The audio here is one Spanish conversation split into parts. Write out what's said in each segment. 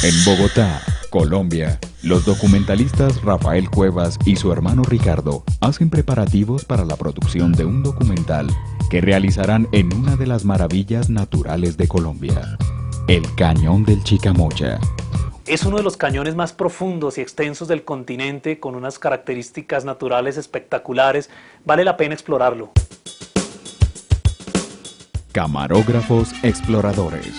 En Bogotá, Colombia, los documentalistas Rafael Cuevas y su hermano Ricardo hacen preparativos para la producción de un documental que realizarán en una de las maravillas naturales de Colombia, el Cañón del Chicamocha. Es uno de los cañones más profundos y extensos del continente, con unas características naturales espectaculares. Vale la pena explorarlo. Camarógrafos exploradores.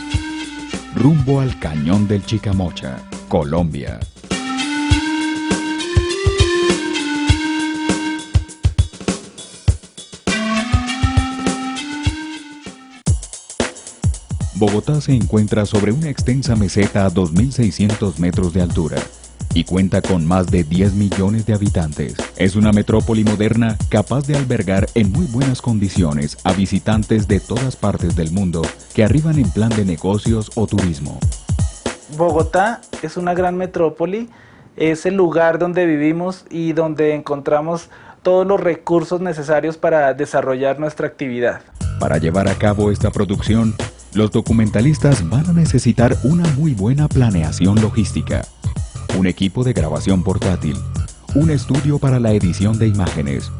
Rumbo al Cañón del Chicamocha, Colombia. Bogotá se encuentra sobre una extensa meseta a 2.600 metros de altura y cuenta con más de 10 millones de habitantes. Es una metrópoli moderna capaz de albergar en muy buenas condiciones a visitantes de todas partes del mundo que arriban en plan de negocios o turismo. Bogotá es una gran metrópoli, es el lugar donde vivimos y donde encontramos todos los recursos necesarios para desarrollar nuestra actividad. Para llevar a cabo esta producción, los documentalistas van a necesitar una muy buena planeación logística, un equipo de grabación portátil, un estudio para la edición de imágenes,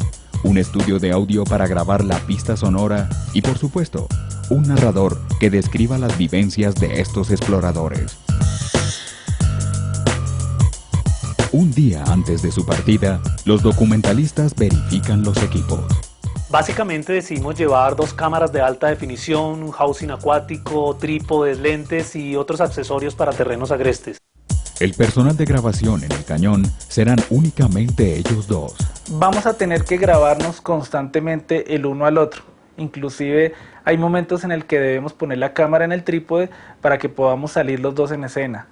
un estudio de audio para grabar la pista sonora y, por supuesto, un narrador que describa las vivencias de estos exploradores. Un día antes de su partida, los documentalistas verifican los equipos. Básicamente decidimos llevar 2 cámaras de alta definición, un housing acuático, trípodes, lentes y otros accesorios para terrenos agrestes. El personal de grabación en el cañón serán únicamente ellos dos. Vamos a tener que grabarnos constantemente el uno al otro. Inclusive hay momentos en el que debemos poner la cámara en el trípode para que podamos salir los dos en escena.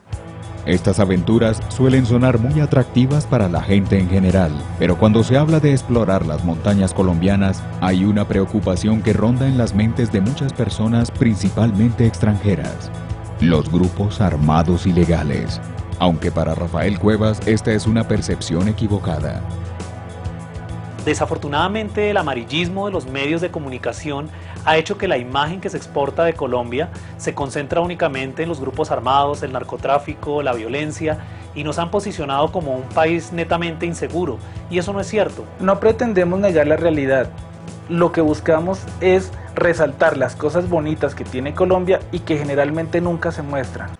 Estas aventuras suelen sonar muy atractivas para la gente en general, pero cuando se habla de explorar las montañas colombianas, hay una preocupación que ronda en las mentes de muchas personas, principalmente extranjeras: los grupos armados ilegales. Aunque para Rafael Cuevas esta es una percepción equivocada. Desafortunadamente, el amarillismo de los medios de comunicación ha hecho que la imagen que se exporta de Colombia se concentra únicamente en los grupos armados, el narcotráfico, la violencia, y nos han posicionado como un país netamente inseguro, y eso no es cierto. No pretendemos negar la realidad. Lo que buscamos es resaltar las cosas bonitas que tiene Colombia y que generalmente nunca se muestran.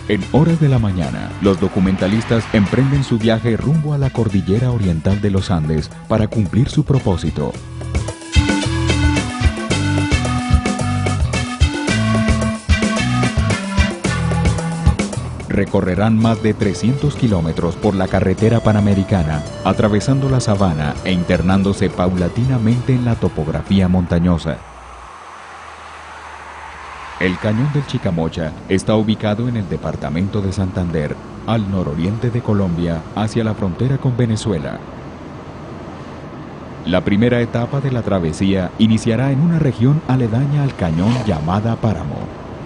En horas de la mañana, los documentalistas emprenden su viaje rumbo a la cordillera oriental de los Andes para cumplir su propósito. Recorrerán más de 300 kilómetros por la carretera panamericana, atravesando la sabana e internándose paulatinamente en la topografía montañosa. El Cañón del Chicamocha está ubicado en el departamento de Santander, al nororiente de Colombia, hacia la frontera con Venezuela. La primera etapa de la travesía iniciará en una región aledaña al cañón llamada Páramo.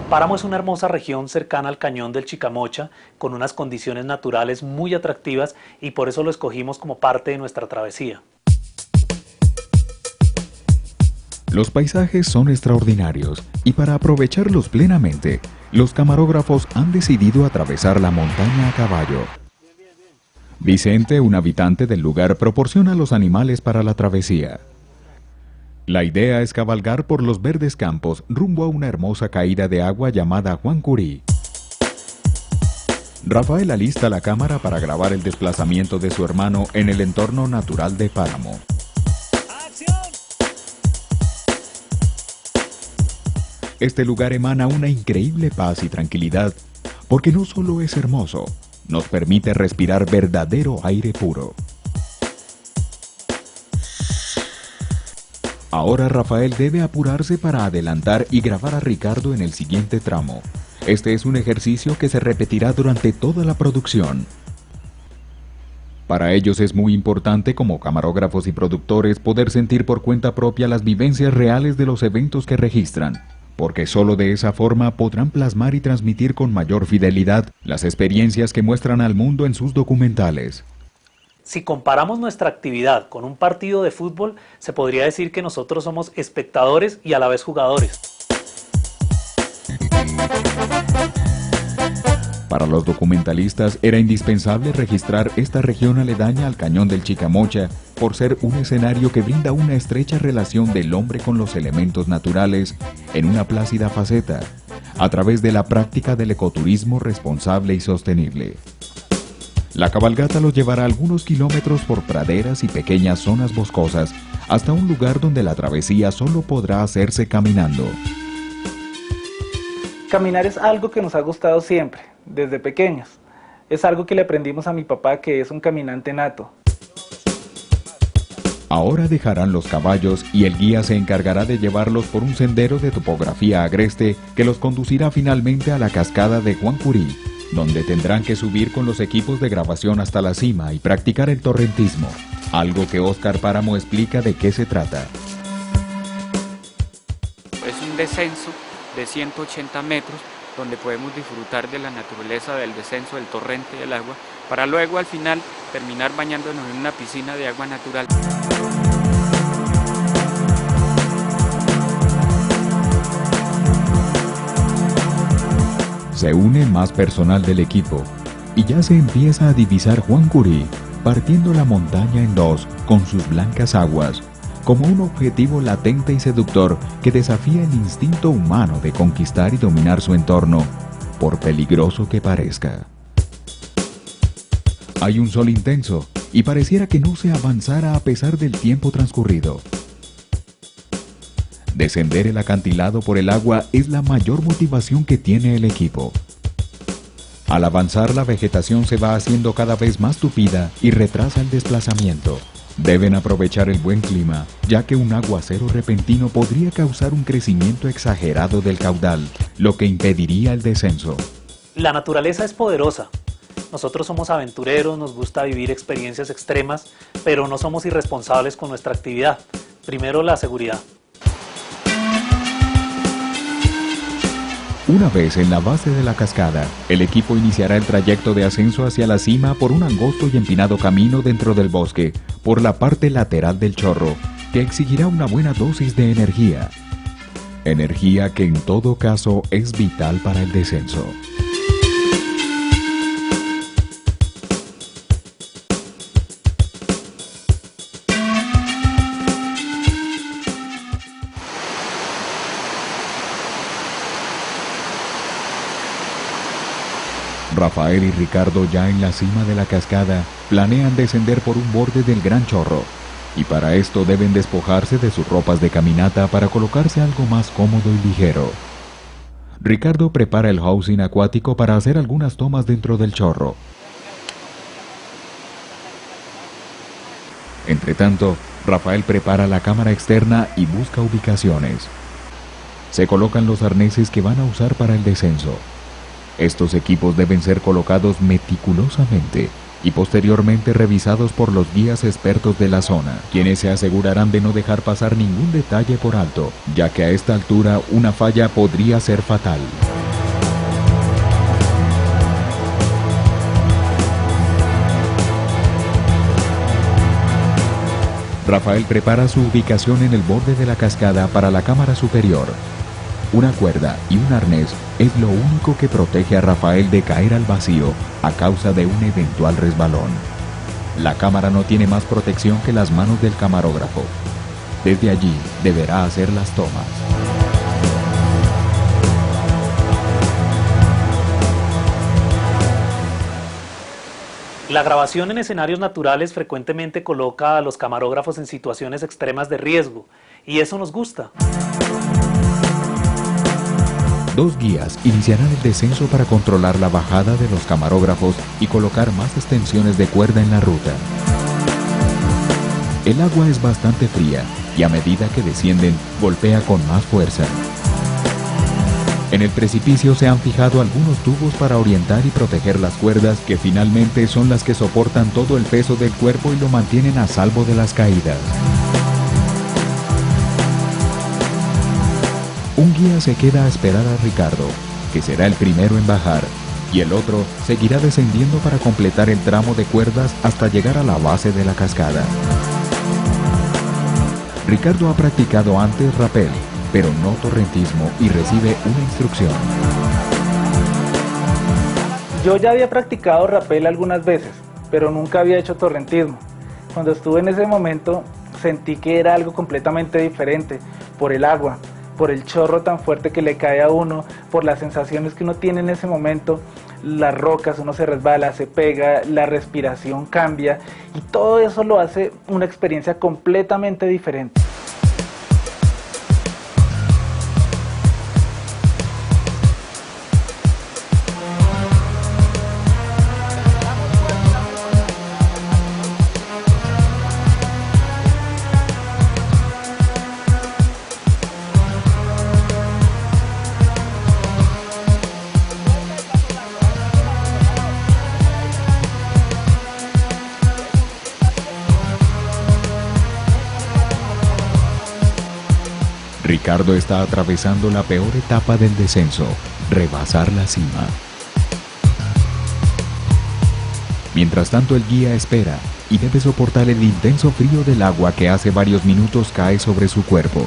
Páramo es una hermosa región cercana al Cañón del Chicamocha, con unas condiciones naturales muy atractivas, y por eso lo escogimos como parte de nuestra travesía. Los paisajes son extraordinarios y para aprovecharlos plenamente, los camarógrafos han decidido atravesar la montaña a caballo. Vicente, un habitante del lugar, proporciona los animales para la travesía. La idea es cabalgar por los verdes campos rumbo a una hermosa caída de agua llamada Juan Curí. Rafael alista la cámara para grabar el desplazamiento de su hermano en el entorno natural de Páramo. Este lugar emana una increíble paz y tranquilidad, porque no solo es hermoso, nos permite respirar verdadero aire puro. Ahora Rafael debe apurarse para adelantar y grabar a Ricardo en el siguiente tramo. Este es un ejercicio que se repetirá durante toda la producción. Para ellos es muy importante, como camarógrafos y productores, poder sentir por cuenta propia las vivencias reales de los eventos que registran, porque solo de esa forma podrán plasmar y transmitir con mayor fidelidad las experiencias que muestran al mundo en sus documentales. Si comparamos nuestra actividad con un partido de fútbol, se podría decir que nosotros somos espectadores y a la vez jugadores. Para los documentalistas era indispensable registrar esta región aledaña al cañón del Chicamocha por ser un escenario que brinda una estrecha relación del hombre con los elementos naturales en una plácida faceta, a través de la práctica del ecoturismo responsable y sostenible. La cabalgata los llevará algunos kilómetros por praderas y pequeñas zonas boscosas hasta un lugar donde la travesía solo podrá hacerse caminando. Caminar es algo que nos ha gustado siempre, desde pequeños. Es algo que le aprendimos a mi papá, que es un caminante nato. Ahora dejarán los caballos y el guía se encargará de llevarlos por un sendero de topografía agreste que los conducirá finalmente a la cascada de Huancurí, donde tendrán que subir con los equipos de grabación hasta la cima y practicar el torrentismo, algo que Óscar Páramo explica de qué se trata. Es un descenso de 180 metros donde podemos disfrutar de la naturaleza del descenso del torrente del agua para luego al final terminar bañándonos en una piscina de agua natural. Se une más personal del equipo y ya se empieza a divisar Huancurí, partiendo la montaña en dos con sus blancas aguas, como un objetivo latente y seductor que desafía el instinto humano de conquistar y dominar su entorno, por peligroso que parezca. Hay un sol intenso y pareciera que no se avanzara a pesar del tiempo transcurrido. Descender el acantilado por el agua es la mayor motivación que tiene el equipo. Al avanzar, la vegetación se va haciendo cada vez más tupida y retrasa el desplazamiento. Deben aprovechar el buen clima, ya que un aguacero repentino podría causar un crecimiento exagerado del caudal, lo que impediría el descenso. La naturaleza es poderosa. Nosotros somos aventureros, nos gusta vivir experiencias extremas, pero no somos irresponsables con nuestra actividad. Primero, la seguridad. Una vez en la base de la cascada, el equipo iniciará el trayecto de ascenso hacia la cima por un angosto y empinado camino dentro del bosque, por la parte lateral del chorro, que exigirá una buena dosis de energía. Energía que en todo caso es vital para el descenso. Rafael y Ricardo, ya en la cima de la cascada, planean descender por un borde del gran chorro, y para esto deben despojarse de sus ropas de caminata para colocarse algo más cómodo y ligero. Ricardo prepara el housing acuático para hacer algunas tomas dentro del chorro. Entretanto, Rafael prepara la cámara externa y busca ubicaciones. Se colocan los arneses que van a usar para el descenso. Estos equipos deben ser colocados meticulosamente y posteriormente revisados por los guías expertos de la zona, quienes se asegurarán de no dejar pasar ningún detalle por alto, ya que a esta altura una falla podría ser fatal. Rafael prepara su ubicación en el borde de la cascada para la cámara superior. Una cuerda y un arnés es lo único que protege a Rafael de caer al vacío a causa de un eventual resbalón. La cámara no tiene más protección que las manos del camarógrafo. Desde allí deberá hacer las tomas. La grabación en escenarios naturales frecuentemente coloca a los camarógrafos en situaciones extremas de riesgo, y eso nos gusta. Dos guías iniciarán el descenso para controlar la bajada de los camarógrafos y colocar más extensiones de cuerda en la ruta. El agua es bastante fría y a medida que descienden, golpea con más fuerza. En el precipicio se han fijado algunos tubos para orientar y proteger las cuerdas, que finalmente son las que soportan todo el peso del cuerpo y lo mantienen a salvo de las caídas. Un guía se queda a esperar a Ricardo, que será el primero en bajar, y el otro seguirá descendiendo para completar el tramo de cuerdas hasta llegar a la base de la cascada. Ricardo ha practicado antes rappel, pero no torrentismo, y recibe una instrucción. Yo ya había practicado rappel algunas veces, pero nunca había hecho torrentismo. Cuando estuve en ese momento sentí que era algo completamente diferente, por el agua, por el chorro tan fuerte que le cae a uno, por las sensaciones que uno tiene en ese momento, las rocas, uno se resbala, se pega, la respiración cambia y todo eso lo hace una experiencia completamente diferente. Ricardo está atravesando la peor etapa del descenso, rebasar la cima. Mientras tanto, el guía espera y debe soportar el intenso frío del agua que hace varios minutos cae sobre su cuerpo.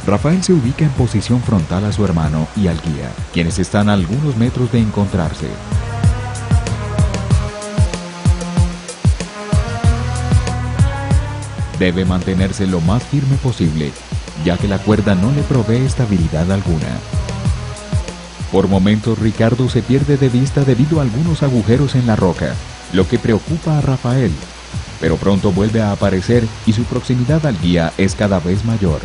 Rafael se ubica en posición frontal a su hermano y al guía, quienes están a algunos metros de encontrarse. Debe mantenerse lo más firme posible, ya que la cuerda no le provee estabilidad alguna. Por momentos Ricardo se pierde de vista debido a algunos agujeros en la roca, lo que preocupa a Rafael, pero pronto vuelve a aparecer y su proximidad al guía es cada vez mayor.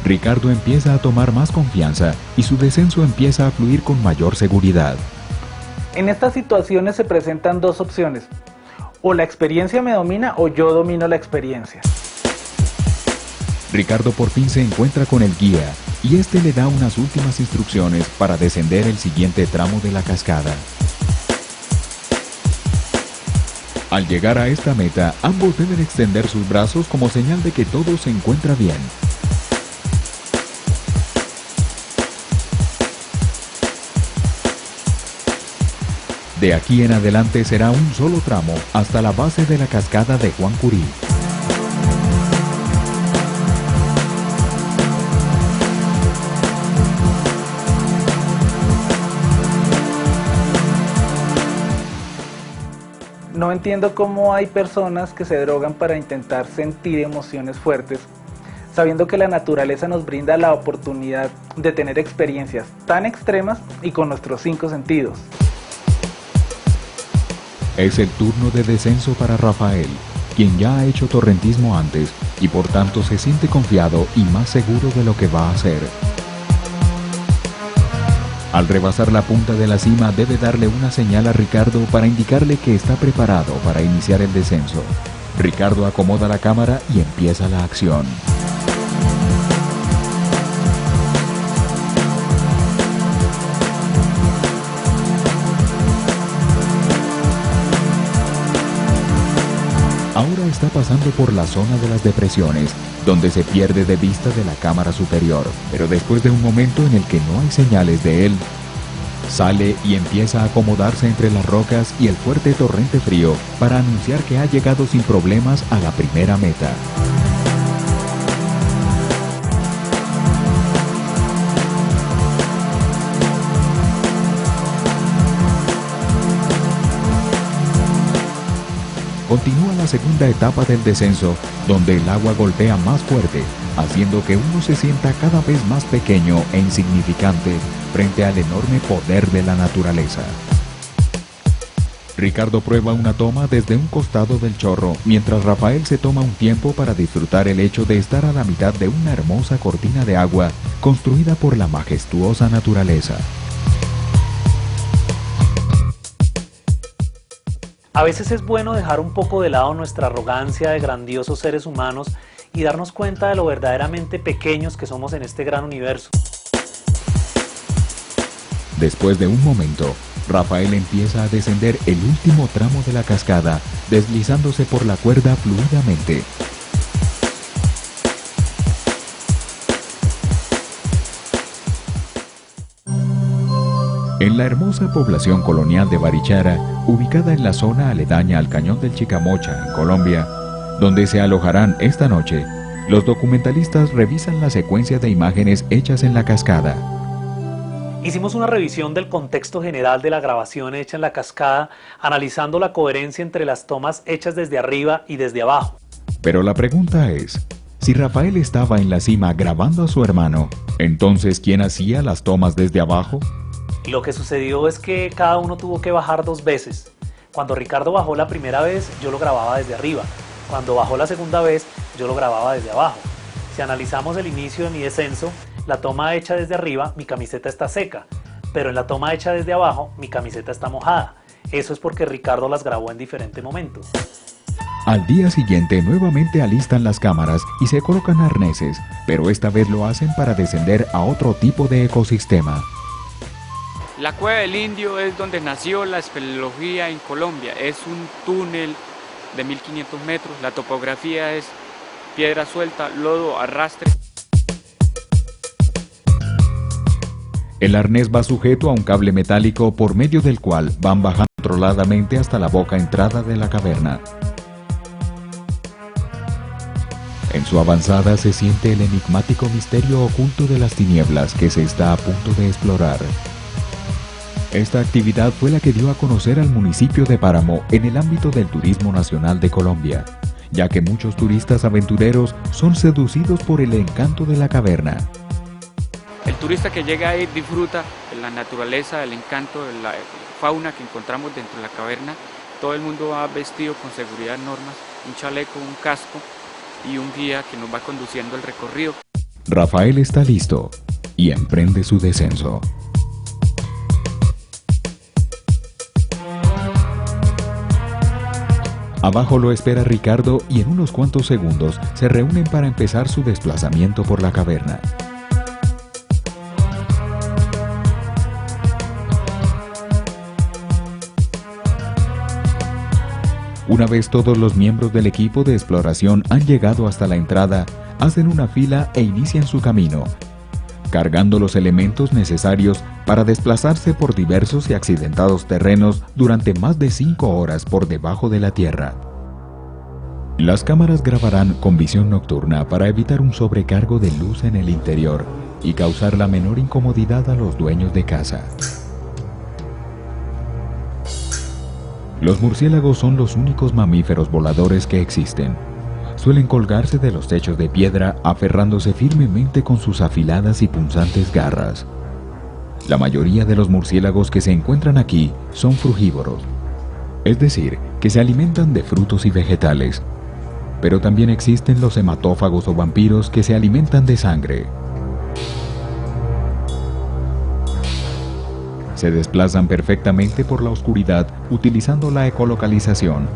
Ricardo empieza a tomar más confianza y su descenso empieza a fluir con mayor seguridad. En estas situaciones se presentan dos opciones: o la experiencia me domina o yo domino la experiencia. Ricardo por fin se encuentra con el guía y este le da unas últimas instrucciones para descender el siguiente tramo de la cascada. Al llegar a esta meta, ambos deben extender sus brazos como señal de que todo se encuentra bien. De aquí en adelante será un solo tramo hasta la base de la cascada de Juan Curí. No entiendo cómo hay personas que se drogan para intentar sentir emociones fuertes, sabiendo que la naturaleza nos brinda la oportunidad de tener experiencias tan extremas y con nuestros 5 sentidos. Es el turno de descenso para Rafael, quien ya ha hecho torrentismo antes y por tanto se siente confiado y más seguro de lo que va a hacer. Al rebasar la punta de la cima debe darle una señal a Ricardo para indicarle que está preparado para iniciar el descenso. Ricardo acomoda la cámara y empieza la acción. Ahora está pasando por la zona de las depresiones, donde se pierde de vista de la cámara superior, pero después de un momento en el que no hay señales de él, sale y empieza a acomodarse entre las rocas y el fuerte torrente frío para anunciar que ha llegado sin problemas a la primera meta. Continúa la segunda etapa del descenso, donde el agua golpea más fuerte, haciendo que uno se sienta cada vez más pequeño e insignificante frente al enorme poder de la naturaleza. Ricardo prueba una toma desde un costado del chorro, mientras Rafael se toma un tiempo para disfrutar el hecho de estar a la mitad de una hermosa cortina de agua construida por la majestuosa naturaleza. A veces es bueno dejar un poco de lado nuestra arrogancia de grandiosos seres humanos y darnos cuenta de lo verdaderamente pequeños que somos en este gran universo. Después de un momento, Rafael empieza a descender el último tramo de la cascada, deslizándose por la cuerda fluidamente. En la hermosa población colonial de Barichara, ubicada en la zona aledaña al Cañón del Chicamocha, en Colombia, donde se alojarán esta noche, los documentalistas revisan la secuencia de imágenes hechas en la cascada. Hicimos una revisión del contexto general de la grabación hecha en la cascada, analizando la coherencia entre las tomas hechas desde arriba y desde abajo. Pero la pregunta es, si Rafael estaba en la cima grabando a su hermano, entonces ¿quién hacía las tomas desde abajo? Lo que sucedió es que cada uno tuvo que bajar 2 veces. Cuando Ricardo bajó la primera vez, yo lo grababa desde arriba. Cuando bajó la segunda vez, yo lo grababa desde abajo. Si analizamos el inicio de mi descenso, la toma hecha desde arriba, mi camiseta está seca, pero en la toma hecha desde abajo, mi camiseta está mojada. Eso es porque Ricardo las grabó en diferentes momentos. Al día siguiente nuevamente alistan las cámaras y se colocan arneses, pero esta vez lo hacen para descender a otro tipo de ecosistema. La Cueva del Indio es donde nació la espeleología en Colombia. Es un túnel de 1500 metros. La topografía es piedra suelta, lodo, arrastre. El arnés va sujeto a un cable metálico por medio del cual van bajando controladamente hasta la boca entrada de la caverna. En su avanzada se siente el enigmático misterio oculto de las tinieblas que se está a punto de explorar. Esta actividad fue la que dio a conocer al municipio de Páramo en el ámbito del turismo nacional de Colombia, ya que muchos turistas aventureros son seducidos por el encanto de la caverna. El turista que llega ahí disfruta de la naturaleza, del encanto, de la fauna que encontramos dentro de la caverna. Todo el mundo va vestido con seguridad, normas, un chaleco, un casco y un guía que nos va conduciendo el recorrido. Rafael está listo y emprende su descenso. Abajo lo espera Ricardo y en unos cuantos segundos se reúnen para empezar su desplazamiento por la caverna. Una vez todos los miembros del equipo de exploración han llegado hasta la entrada, hacen una fila e inician su camino, cargando los elementos necesarios para desplazarse por diversos y accidentados terrenos durante más de 5 horas por debajo de la tierra. Las cámaras grabarán con visión nocturna para evitar un sobrecargo de luz en el interior y causar la menor incomodidad a los dueños de casa. Los murciélagos son los únicos mamíferos voladores que existen. Suelen colgarse de los techos de piedra aferrándose firmemente con sus afiladas y punzantes garras. La mayoría de los murciélagos que se encuentran aquí son frugívoros, es decir, que se alimentan de frutos y vegetales. Pero también existen los hematófagos o vampiros que se alimentan de sangre. Se desplazan perfectamente por la oscuridad utilizando la ecolocalización,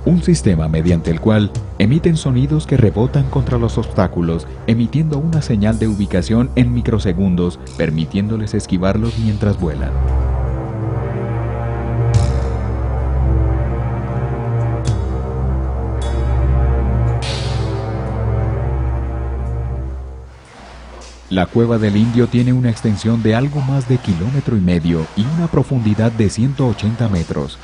un sistema mediante el cual emiten sonidos que rebotan contra los obstáculos, emitiendo una señal de ubicación en microsegundos, permitiéndoles esquivarlos mientras vuelan. La Cueva del Indio tiene una extensión de algo más de 1,5 kilómetros y una profundidad de 180 metros.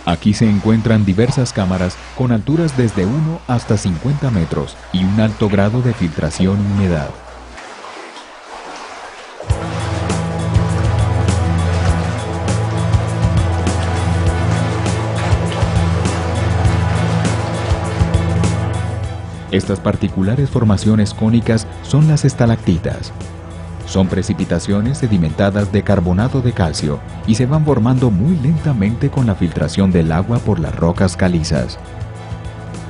Aquí se encuentran diversas cámaras con alturas desde 1 hasta 50 metros y un alto grado de filtración y humedad. Estas particulares formaciones cónicas son las estalactitas. Son precipitaciones sedimentadas de carbonato de calcio y se van formando muy lentamente con la filtración del agua por las rocas calizas.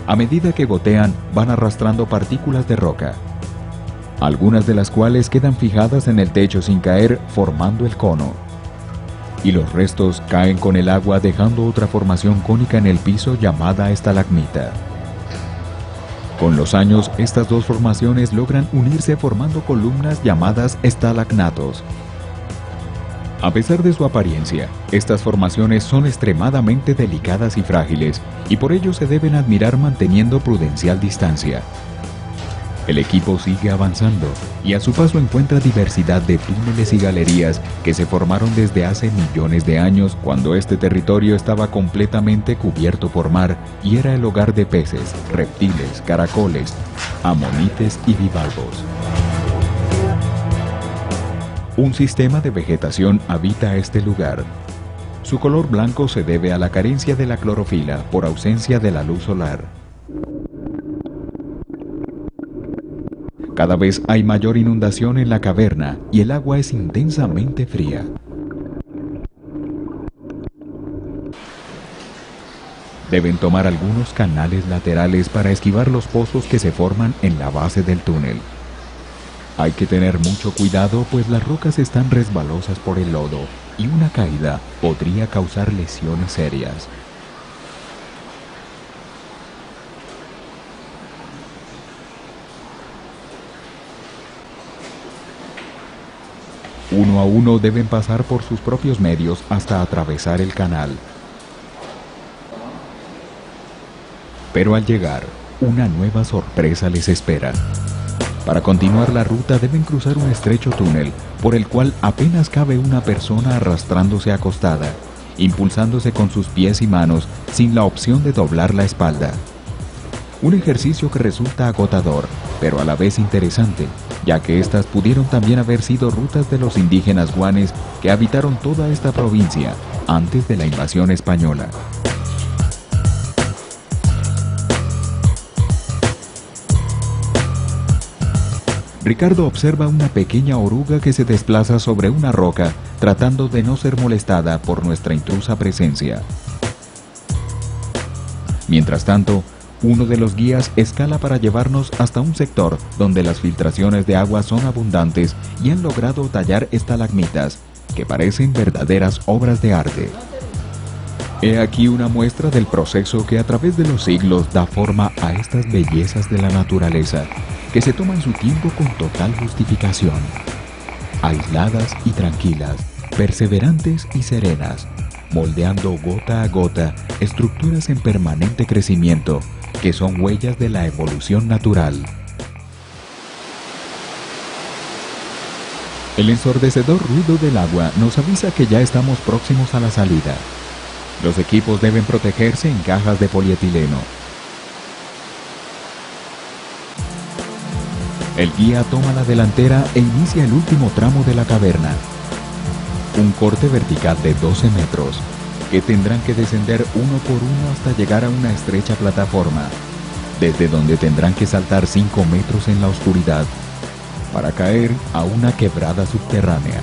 A medida que gotean, van arrastrando partículas de roca, algunas de las cuales quedan fijadas en el techo sin caer, formando el cono. Y los restos caen con el agua dejando otra formación cónica en el piso llamada estalagmita. Con los años, estas dos formaciones logran unirse formando columnas llamadas estalagnatos. A pesar de su apariencia, estas formaciones son extremadamente delicadas y frágiles, y por ello se deben admirar manteniendo prudencial distancia. El equipo sigue avanzando y a su paso encuentra diversidad de túneles y galerías que se formaron desde hace millones de años cuando este territorio estaba completamente cubierto por mar y era el hogar de peces, reptiles, caracoles, amonites y bivalvos. Un sistema de vegetación habita este lugar. Su color blanco se debe a la carencia de la clorofila por ausencia de la luz solar. Cada vez hay mayor inundación en la caverna y el agua es intensamente fría. Deben tomar algunos canales laterales para esquivar los pozos que se forman en la base del túnel. Hay que tener mucho cuidado pues las rocas están resbalosas por el lodo y una caída podría causar lesiones serias. Uno a uno deben pasar por sus propios medios hasta atravesar el canal. Pero al llegar, una nueva sorpresa les espera. Para continuar la ruta deben cruzar un estrecho túnel por el cual apenas cabe una persona arrastrándose acostada, impulsándose con sus pies y manos sin la opción de doblar la espalda. Un ejercicio que resulta agotador, pero a la vez interesante, ya que estas pudieron también haber sido rutas de los indígenas guanes que habitaron toda esta provincia antes de la invasión española. Ricardo observa una pequeña oruga que se desplaza sobre una roca, tratando de no ser molestada por nuestra intrusa presencia. Mientras tanto, uno de los guías escala para llevarnos hasta un sector donde las filtraciones de agua son abundantes y han logrado tallar estalagmitas, que parecen verdaderas obras de arte. He aquí una muestra del proceso que a través de los siglos da forma a estas bellezas de la naturaleza, que se toman su tiempo con total justificación. Aisladas y tranquilas, perseverantes y serenas, moldeando gota a gota estructuras en permanente crecimiento, que son huellas de la evolución natural. El ensordecedor ruido del agua nos avisa que ya estamos próximos a la salida. Los equipos deben protegerse en cajas de polietileno. El guía toma la delantera e inicia el último tramo de la caverna. Un corte vertical de 12 metros, que tendrán que descender uno por uno hasta llegar a una estrecha plataforma, desde donde tendrán que saltar 5 metros en la oscuridad, para caer a una quebrada subterránea.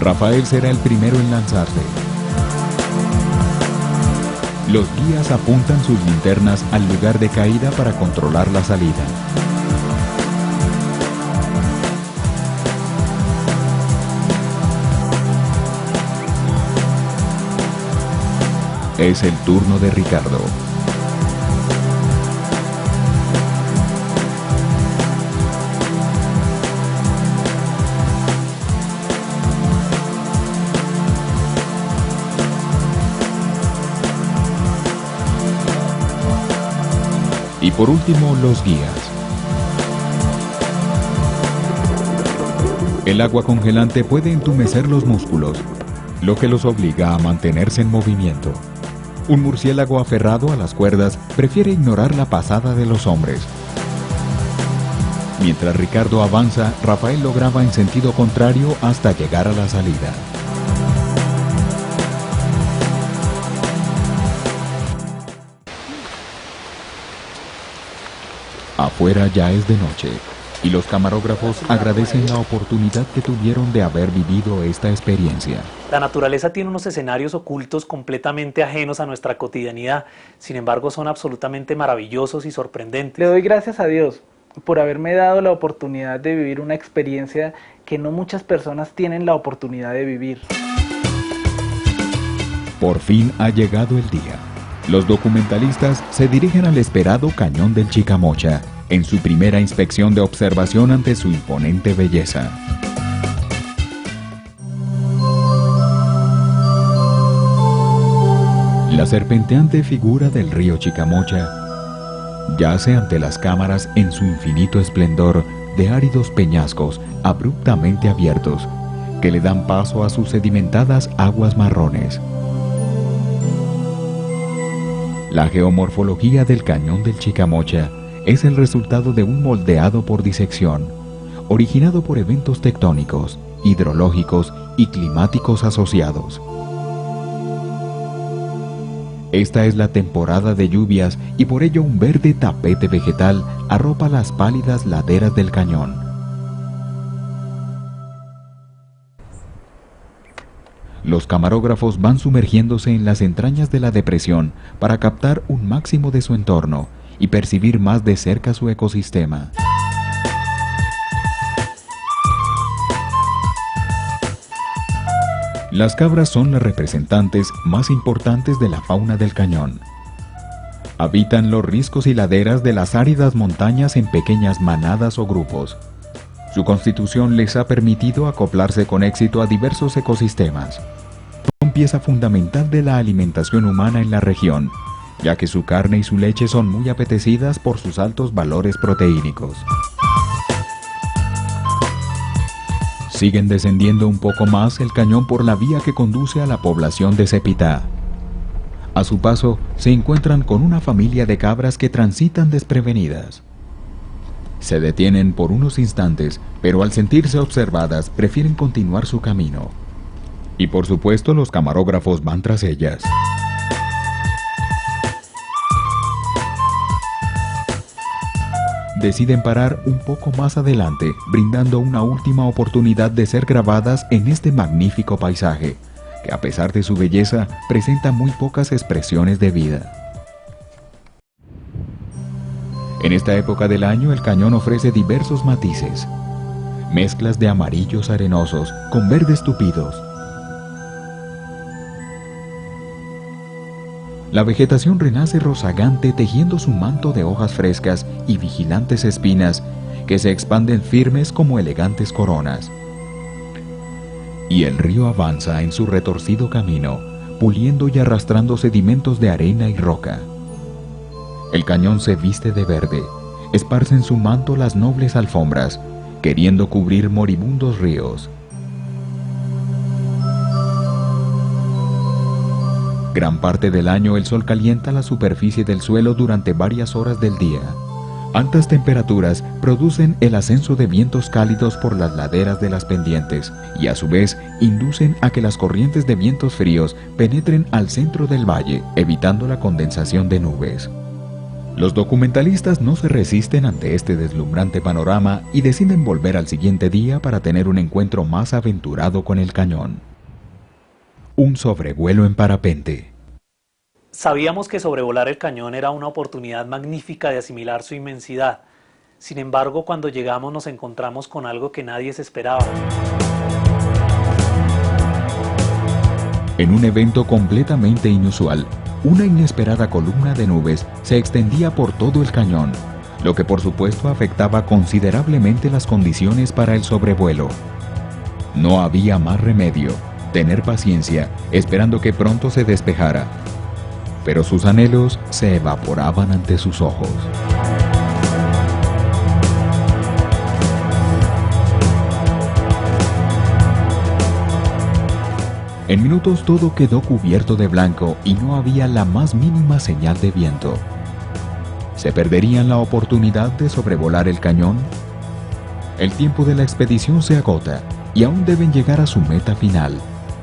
Rafael será el primero en lanzarse. Los guías apuntan sus linternas al lugar de caída para controlar la salida. Es el turno de Ricardo. Y por último, los guías. El agua congelante puede entumecer los músculos, lo que los obliga a mantenerse en movimiento. Un murciélago aferrado a las cuerdas prefiere ignorar la pasada de los hombres. Mientras Ricardo avanza, Rafael lo graba en sentido contrario hasta llegar a la salida. Afuera ya es de noche, y los camarógrafos agradecen la oportunidad que tuvieron de haber vivido esta experiencia. La naturaleza tiene unos escenarios ocultos completamente ajenos a nuestra cotidianidad, sin embargo son absolutamente maravillosos y sorprendentes. Le doy gracias a Dios por haberme dado la oportunidad de vivir una experiencia que no muchas personas tienen la oportunidad de vivir. Por fin ha llegado el día. Los documentalistas se dirigen al esperado Cañón del Chicamocha, en su primera inspección de observación ante su imponente belleza. La serpenteante figura del río Chicamocha yace ante las cámaras en su infinito esplendor de áridos peñascos abruptamente abiertos que le dan paso a sus sedimentadas aguas marrones. La geomorfología del Cañón del Chicamocha es el resultado de un moldeado por disección, originado por eventos tectónicos, hidrológicos y climáticos asociados. Esta es la temporada de lluvias y por ello un verde tapete vegetal arropa las pálidas laderas del cañón. Los camarógrafos van sumergiéndose en las entrañas de la depresión para captar un máximo de su entorno y percibir más de cerca su ecosistema. Las cabras son las representantes más importantes de la fauna del cañón. Habitan los riscos y laderas de las áridas montañas en pequeñas manadas o grupos. Su constitución les ha permitido acoplarse con éxito a diversos ecosistemas. Son pieza fundamental de la alimentación humana en la región, ya que su carne y su leche son muy apetecidas por sus altos valores proteínicos. Siguen descendiendo un poco más el cañón por la vía que conduce a la población de Cepitá. A su paso, se encuentran con una familia de cabras que transitan desprevenidas. Se detienen por unos instantes, pero al sentirse observadas, prefieren continuar su camino. Y por supuesto, los camarógrafos van tras ellas. Deciden parar un poco más adelante, brindando una última oportunidad de ser grabadas en este magnífico paisaje, que a pesar de su belleza, presenta muy pocas expresiones de vida. En esta época del año, el cañón ofrece diversos matices, mezclas de amarillos arenosos con verdes tupidos. La vegetación renace rozagante tejiendo su manto de hojas frescas y vigilantes espinas que se expanden firmes como elegantes coronas. Y el río avanza en su retorcido camino, puliendo y arrastrando sedimentos de arena y roca. El cañón se viste de verde, esparce en su manto las nobles alfombras, queriendo cubrir moribundos ríos. Gran parte del año el sol calienta la superficie del suelo durante varias horas del día. Altas temperaturas producen el ascenso de vientos cálidos por las laderas de las pendientes y a su vez inducen a que las corrientes de vientos fríos penetren al centro del valle, evitando la condensación de nubes. Los documentalistas no se resisten ante este deslumbrante panorama y deciden volver al siguiente día para tener un encuentro más aventurado con el cañón. Un sobrevuelo en parapente. Sabíamos que sobrevolar el cañón era una oportunidad magnífica de asimilar su inmensidad. Sin embargo, cuando llegamos nos encontramos con algo que nadie se esperaba. En un evento completamente inusual, una inesperada columna de nubes se extendía por todo el cañón, lo que por supuesto afectaba considerablemente las condiciones para el sobrevuelo. No había más remedio, tener paciencia, esperando que pronto se despejara. Pero sus anhelos se evaporaban ante sus ojos. En minutos todo quedó cubierto de blanco y no había la más mínima señal de viento. ¿Se perderían la oportunidad de sobrevolar el cañón? El tiempo de la expedición se agota y aún deben llegar a su meta final,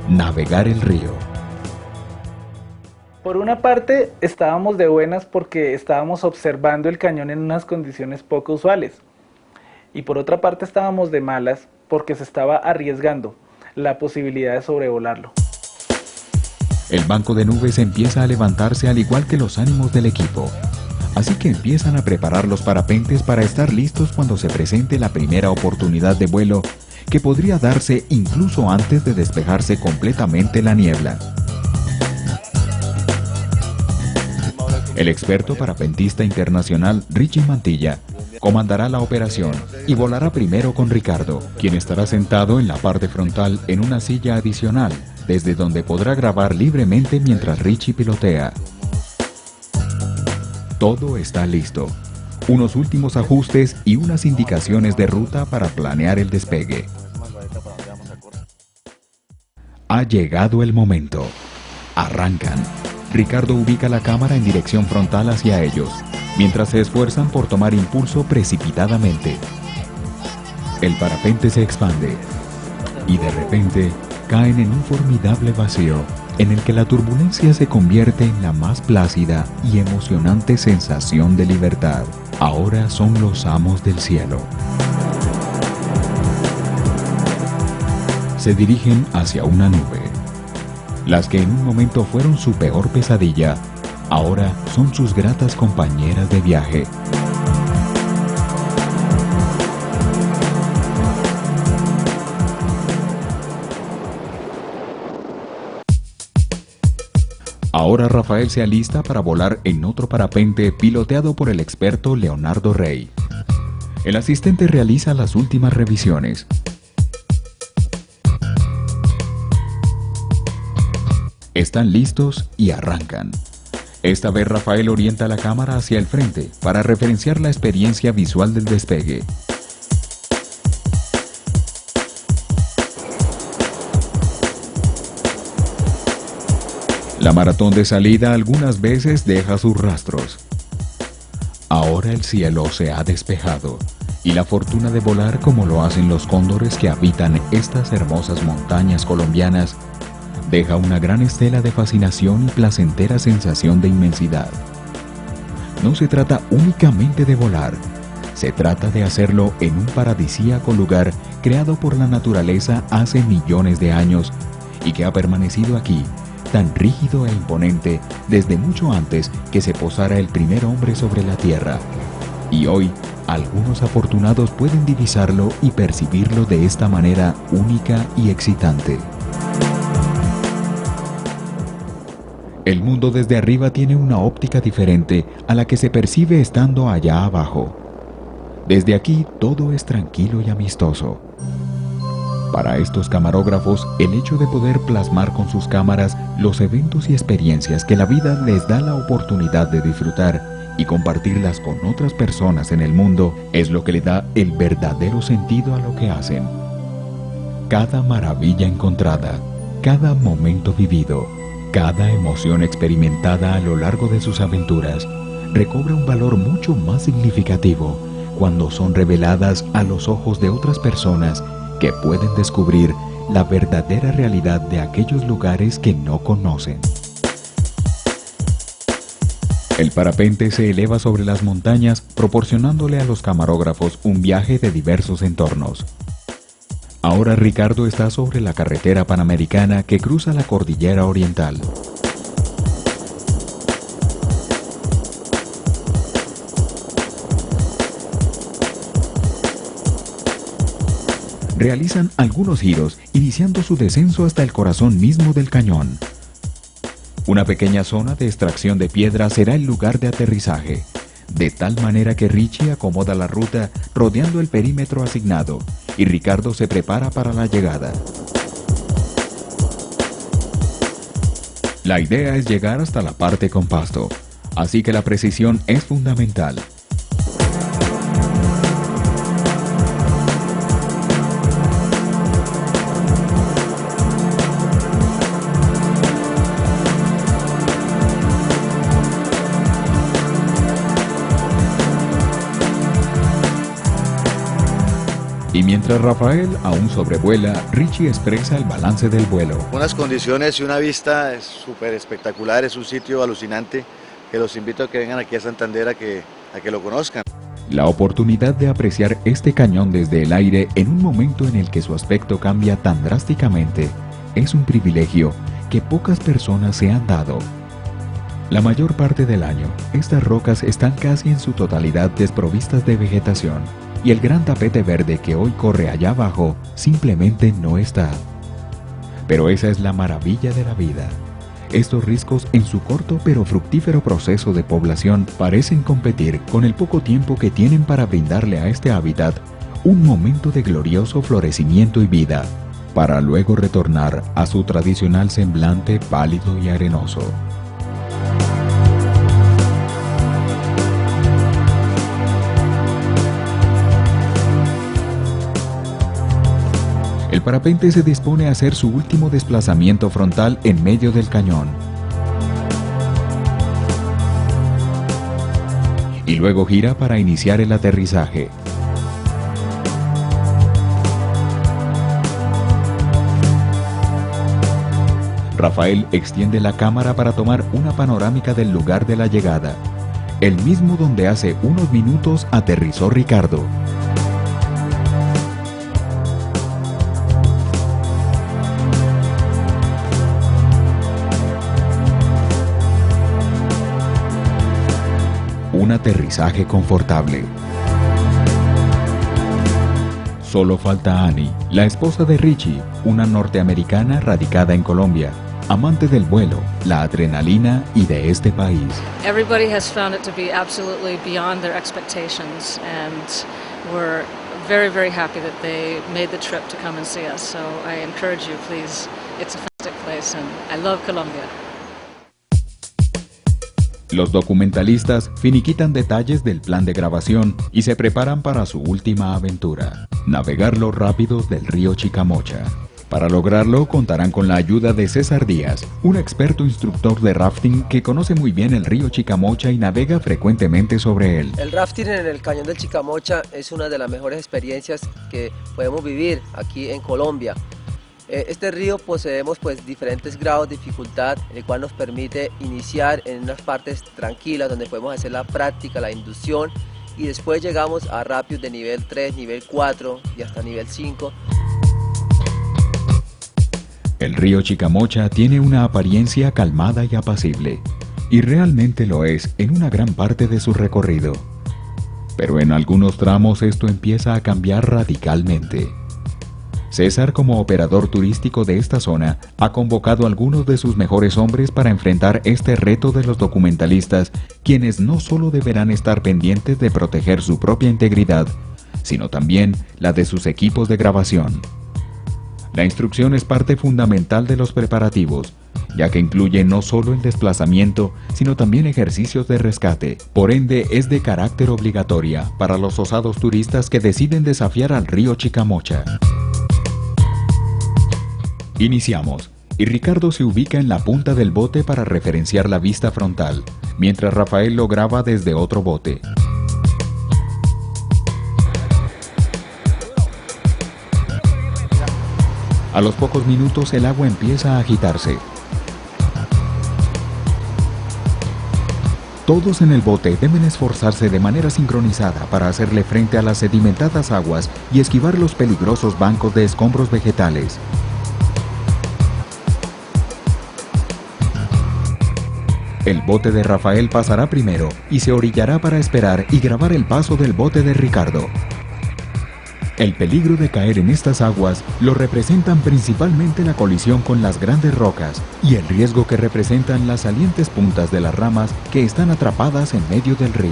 navegar el río. Por una parte, estábamos de buenas porque estábamos observando el cañón en unas condiciones poco usuales. Y por otra parte, estábamos de malas porque se estaba arriesgando la posibilidad de sobrevolarlo. El banco de nubes empieza a levantarse al igual que los ánimos del equipo. Así que empiezan a preparar los parapentes para estar listos cuando se presente la primera oportunidad de vuelo, que podría darse incluso antes de despejarse completamente la niebla. El experto parapentista internacional Richie Mantilla comandará la operación y volará primero con Ricardo, quien estará sentado en la parte frontal en una silla adicional, desde donde podrá grabar libremente mientras Richie pilotea. Todo está listo. Unos últimos ajustes y unas indicaciones de ruta para planear el despegue. Ha llegado el momento. Arrancan. Ricardo ubica la cámara en dirección frontal hacia ellos, mientras se esfuerzan por tomar impulso precipitadamente. El parapente se expande y de repente caen en un formidable vacío en el que la turbulencia se convierte en la más plácida y emocionante sensación de libertad. Ahora son los amos del cielo. Se dirigen hacia una nube. Las que en un momento fueron su peor pesadilla, ahora son sus gratas compañeras de viaje. Ahora Rafael se alista para volar en otro parapente piloteado por el experto Leonardo Rey. El asistente realiza las últimas revisiones. Están listos y arrancan. Esta vez Rafael orienta la cámara hacia el frente para referenciar la experiencia visual del despegue. La maratón de salida algunas veces deja sus rastros. Ahora el cielo se ha despejado y la fortuna de volar como lo hacen los cóndores que habitan estas hermosas montañas colombianas deja una gran estela de fascinación y placentera sensación de inmensidad. No se trata únicamente de volar, se trata de hacerlo en un paradisíaco lugar creado por la naturaleza hace millones de años y que ha permanecido aquí, tan rígido e imponente desde mucho antes que se posara el primer hombre sobre la tierra. Y hoy, algunos afortunados pueden divisarlo y percibirlo de esta manera única y excitante. El mundo desde arriba tiene una óptica diferente a la que se percibe estando allá abajo. Desde aquí todo es tranquilo y amistoso. Para estos camarógrafos, el hecho de poder plasmar con sus cámaras los eventos y experiencias que la vida les da la oportunidad de disfrutar y compartirlas con otras personas en el mundo es lo que le da el verdadero sentido a lo que hacen. Cada maravilla encontrada, cada momento vivido, cada emoción experimentada a lo largo de sus aventuras recobra un valor mucho más significativo cuando son reveladas a los ojos de otras personas que pueden descubrir la verdadera realidad de aquellos lugares que no conocen. El parapente se eleva sobre las montañas, proporcionándole a los camarógrafos un viaje de diversos entornos. Ahora Ricardo está sobre la carretera panamericana que cruza la cordillera oriental. Realizan algunos giros, iniciando su descenso hasta el corazón mismo del cañón. Una pequeña zona de extracción de piedra será el lugar de aterrizaje, de tal manera que Richie acomoda la ruta rodeando el perímetro asignado y Ricardo se prepara para la llegada. La idea es llegar hasta la parte con pasto, así que la precisión es fundamental. Y mientras Rafael aún sobrevuela, Richie expresa el balance del vuelo. Unas condiciones y una vista súper espectacular, es un sitio alucinante que los invito a que vengan aquí a Santander a que lo conozcan. La oportunidad de apreciar este cañón desde el aire en un momento en el que su aspecto cambia tan drásticamente es un privilegio que pocas personas se han dado. La mayor parte del año, estas rocas están casi en su totalidad desprovistas de vegetación. Y el gran tapete verde que hoy corre allá abajo simplemente no está. Pero esa es la maravilla de la vida, Estos riscos en su corto pero fructífero proceso de población parecen competir con el poco tiempo que tienen para brindarle a este hábitat un momento de glorioso florecimiento y vida, para luego retornar a su tradicional semblante pálido y arenoso. El parapente se dispone a hacer su último desplazamiento frontal en medio del cañón. Y luego gira para iniciar el aterrizaje. Rafael extiende la cámara para tomar una panorámica del lugar de la llegada, el mismo donde hace unos minutos aterrizó Ricardo. Un aterrizaje confortable. Solo falta Annie, la esposa de Richie, una norteamericana radicada en Colombia, amante del vuelo, la adrenalina y de este país. Everybody has found it to be absolutely beyond their expectations, and we're very, very happy that they made the trip to come and see us. So I encourage you, please. It's a fantastic place, and I love Colombia. Los documentalistas finiquitan detalles del plan de grabación y se preparan para su última aventura, navegar los rápidos del río Chicamocha. Para lograrlo contarán con la ayuda de César Díaz, un experto instructor de rafting que conoce muy bien el río Chicamocha y navega frecuentemente sobre él. El rafting en el cañón del Chicamocha es una de las mejores experiencias que podemos vivir aquí en Colombia. Este río poseemos diferentes grados de dificultad, el cual nos permite iniciar en unas partes tranquilas donde podemos hacer la práctica, la inducción, y después llegamos a rápidos de nivel 3, nivel 4 y hasta nivel 5. El río Chicamocha tiene una apariencia calmada y apacible, y realmente lo es en una gran parte de su recorrido. Pero en algunos tramos esto empieza a cambiar radicalmente. César, como operador turístico de esta zona, ha convocado a algunos de sus mejores hombres para enfrentar este reto de los documentalistas, quienes no solo deberán estar pendientes de proteger su propia integridad, sino también la de sus equipos de grabación. La instrucción es parte fundamental de los preparativos, ya que incluye no solo el desplazamiento, sino también ejercicios de rescate. Por ende, es de carácter obligatoria para los osados turistas que deciden desafiar al río Chicamocha. Iniciamos, y Ricardo se ubica en la punta del bote para referenciar la vista frontal, mientras Rafael lo graba desde otro bote. A los pocos minutos el agua empieza a agitarse. Todos en el bote deben esforzarse de manera sincronizada para hacerle frente a las sedimentadas aguas y esquivar los peligrosos bancos de escombros vegetales. El bote de Rafael pasará primero y se orillará para esperar y grabar el paso del bote de Ricardo. El peligro de caer en estas aguas lo representan principalmente la colisión con las grandes rocas y el riesgo que representan las salientes puntas de las ramas que están atrapadas en medio del río.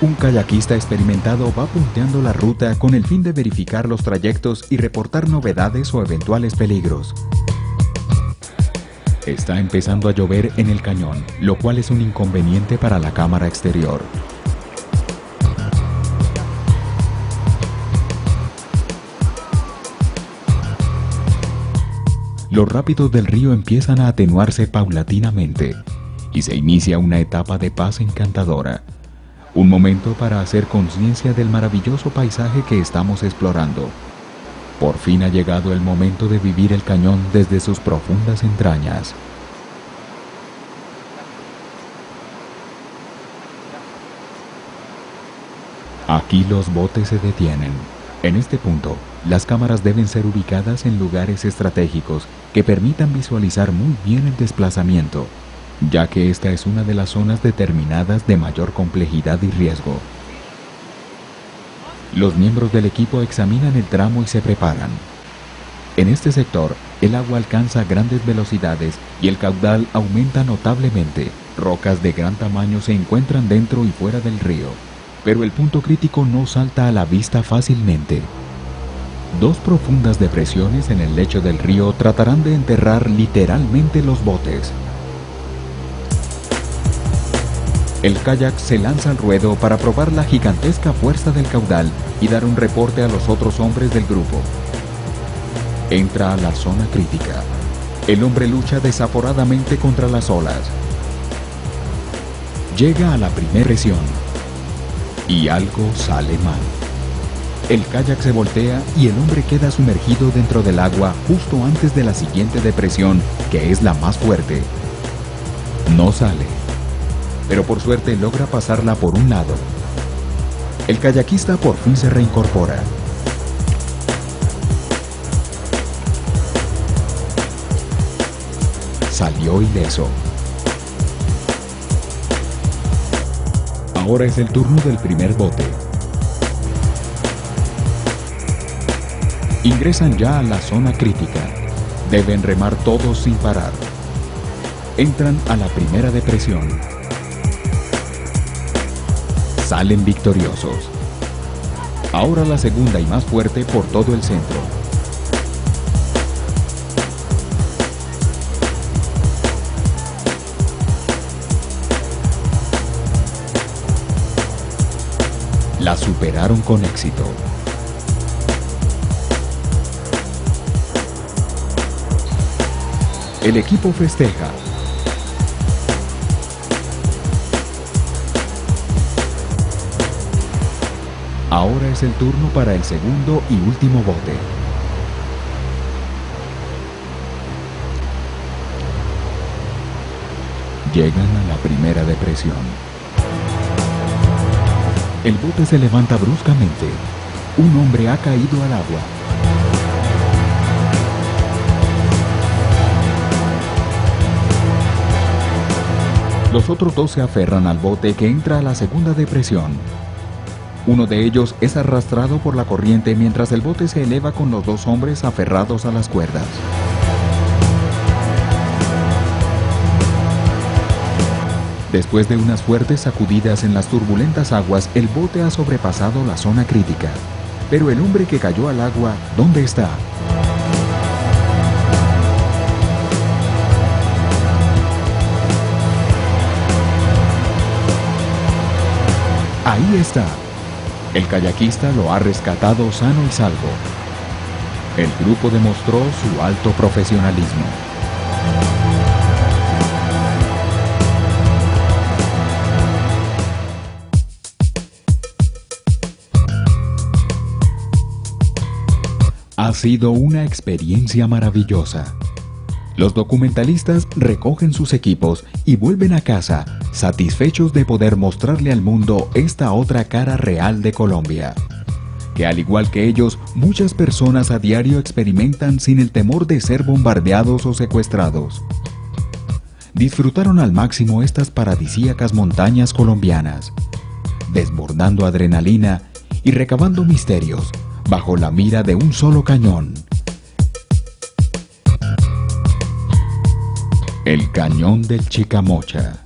Un kayakista experimentado va punteando la ruta con el fin de verificar los trayectos y reportar novedades o eventuales peligros. Está empezando a llover en el cañón, lo cual es un inconveniente para la cámara exterior. Los rápidos del río empiezan a atenuarse paulatinamente y se inicia una etapa de paz encantadora. Un momento para hacer conciencia del maravilloso paisaje que estamos explorando. Por fin ha llegado el momento de vivir el cañón desde sus profundas entrañas. Aquí los botes se detienen. En este punto, las cámaras deben ser ubicadas en lugares estratégicos que permitan visualizar muy bien el desplazamiento. ya que esta es una de las zonas determinadas de mayor complejidad y riesgo. Los miembros del equipo examinan el tramo y se preparan. En este sector, el agua alcanza grandes velocidades y el caudal aumenta notablemente. Rocas de gran tamaño se encuentran dentro y fuera del río, pero el punto crítico no salta a la vista fácilmente. Dos profundas depresiones en el lecho del río tratarán de enterrar literalmente los botes. El kayak se lanza al ruedo para probar la gigantesca fuerza del caudal y dar un reporte a los otros hombres del grupo. Entra a la zona crítica. El hombre lucha desaforadamente contra las olas. Llega a la primera presión. Y algo sale mal. El kayak se voltea y el hombre queda sumergido dentro del agua justo antes de la siguiente depresión, que es la más fuerte. No sale, pero por suerte logra pasarla por un lado. El kayakista por fin se reincorpora. Salió ileso. Ahora es el turno del primer bote. Ingresan ya a la zona crítica. Deben remar todos sin parar. Entran a la primera depresión. Salen victoriosos. Ahora la segunda y más fuerte por todo el centro. La superaron con éxito. El equipo festeja. Ahora es el turno para el segundo y último bote. Llegan a la primera depresión. El bote se levanta bruscamente. Un hombre ha caído al agua. Los otros dos se aferran al bote que entra a la segunda depresión. Uno de ellos es arrastrado por la corriente mientras el bote se eleva con los dos hombres aferrados a las cuerdas. Después de unas fuertes sacudidas en las turbulentas aguas, el bote ha sobrepasado la zona crítica. Pero el hombre que cayó al agua, ¿dónde está? Ahí está. El kayakista lo ha rescatado sano y salvo. El grupo demostró su alto profesionalismo. Ha sido una experiencia maravillosa. Los documentalistas recogen sus equipos y vuelven a casa, satisfechos de poder mostrarle al mundo esta otra cara real de Colombia, que al igual que ellos, muchas personas a diario experimentan sin el temor de ser bombardeados o secuestrados. Disfrutaron al máximo estas paradisíacas montañas colombianas, desbordando adrenalina y recabando misterios bajo la mira de un solo cañón. El Cañón del Chicamocha.